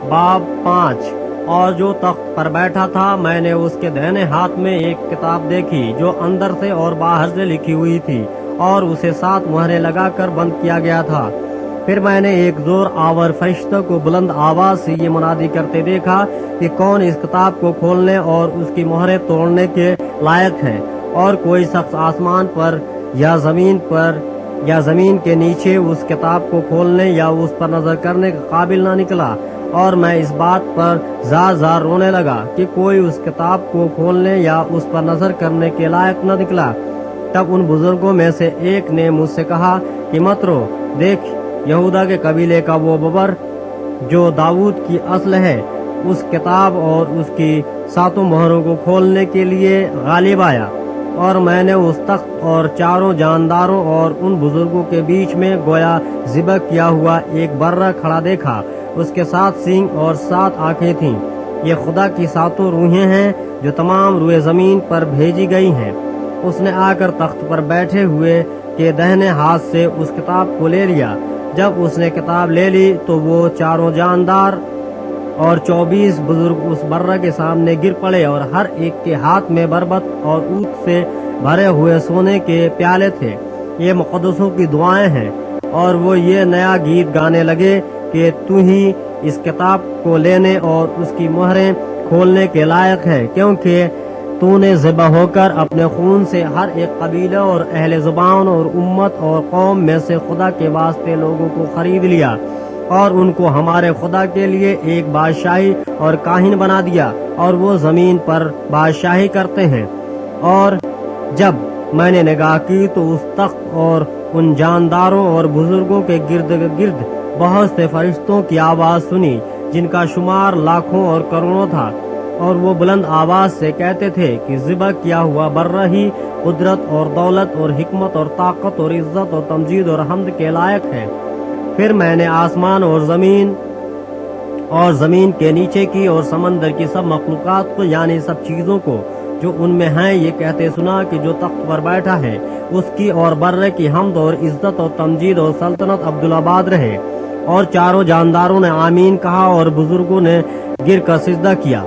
باب 5 اور جو تخت پر بیٹھا تھا میں نے اس کے دہنے ہاتھ میں ایک کتاب دیکھی جو اندر سے اور باہر سے لکھی ہوئی تھی اور اسے 7 مہریں لگا کر بند کیا گیا تھا۔ پھر میں نے ایک زور آور فرشتہ کو بلند آواز سے یہ منادی کرتے دیکھا کہ کون اس کتاب کو کھولنے اور اس کی مہریں توڑنے کے لائق ہے، اور کوئی شخص آسمان پر یا زمین کے نیچے اس کتاب کو کھولنے یا اس پر نظر کرنے کے قابل نہ نکلا۔ اور میں اس بات پر زار زار رونے لگا کہ کوئی اس کتاب کو کھولنے یا اس پر نظر کرنے کے لائق نہ نکلا۔ تب ان بزرگوں میں سے ایک نے مجھ سے کہا کہ مت رو، دیکھ یہودا کے قبیلے کا وہ ببر جو داؤد کی اصل ہے، اس کتاب اور اس کی 7 مہروں کو کھولنے کے لیے غالب آیا۔ اور میں نے اس تخت اور 4 جانداروں اور ان بزرگوں کے بیچ میں گویا ذبح کیا ہوا ایک برہ کھڑا دیکھا۔ اس کے 7 سینگ اور 7 آنکھیں تھیں۔ یہ خدا کی 7 روحیں ہیں جو تمام روئے زمین پر بھیجی گئی ہیں۔ اس نے آ کر تخت پر بیٹھے ہوئے کے دہنے ہاتھ سے اس کتاب کو لے لیا۔ جب اس نے کتاب لے لی تو وہ 4 جاندار اور 24 بزرگ اس برہ کے سامنے گر پڑے، اور ہر ایک کے ہاتھ میں بربط اور اونٹ سے بھرے ہوئے سونے کے پیالے تھے۔ یہ مقدسوں کی دعائیں ہیں، اور وہ یہ نیا گیت گانے لگے کہ تو ہی اس کتاب کو لینے اور اس کی مہریں کھولنے کے لائق ہے، کیونکہ تو نے ذبح ہو کر اپنے خون سے ہر ایک قبیلہ اور اہل زبان اور امت اور قوم میں سے خدا کے واسطے لوگوں کو خرید لیا، اور ان کو ہمارے خدا کے لیے ایک بادشاہی اور کاہن بنا دیا، اور وہ زمین پر بادشاہی کرتے ہیں۔ اور جب میں نے نگاہ کی تو اس تخت اور ان جانداروں اور بزرگوں کے گرد گرد بہت سے فرشتوں کی آواز سنی، جن کا شمار لاکھوں اور کروڑوں تھا، اور وہ بلند آواز سے کہتے تھے کہ ذبح کیا ہوا برہ ہی قدرت اور دولت اور حکمت اور طاقت اور عزت اور تمجید اور حمد کے لائق ہے۔ پھر میں نے آسمان اور زمین کے نیچے کی اور سمندر کی سب مخلوقات کو، یعنی سب چیزوں کو جو ان میں ہیں، یہ کہتے سنا کہ جو تخت پر بیٹھا ہے اس کی اور برے کی حمد اور عزت اور تمجید اور سلطنت عبدالآباد رہے۔ اور 4 جانداروں نے آمین کہا، اور بزرگوں نے گر کر سجدہ کیا۔